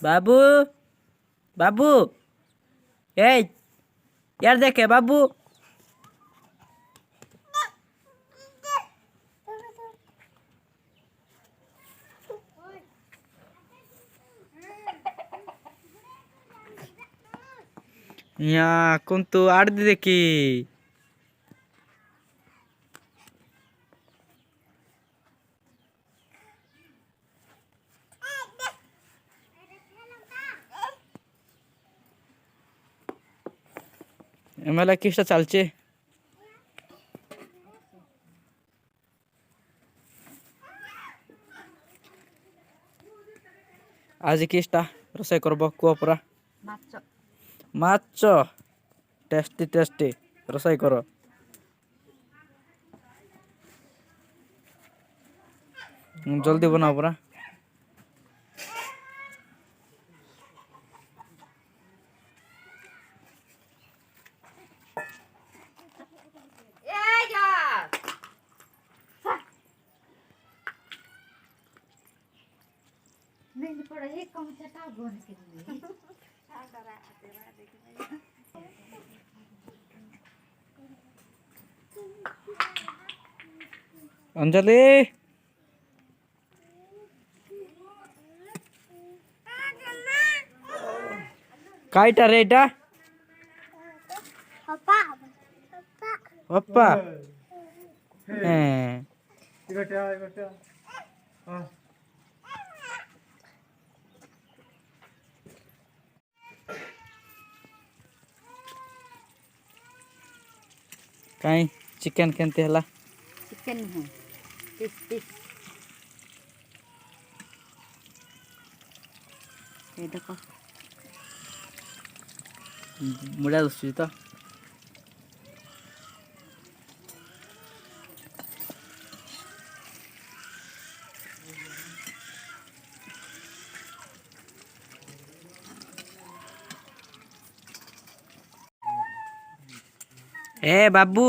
बाबू बाबू यार देखे बाबू यहाँ कौन तो आड़ दे देखी एमएलए किसटा चलचे आज किसटा रोषे करब कुह पूरा माछ टेस्टी टेस्टी रोषे कर जल्दी बनाओ पूरा अंजलि काईटा रे एटा पप्पा काई चिकन केनते हला चिकन है पीस पीस ये देखो मुड़ा दसुची तो ए बाबू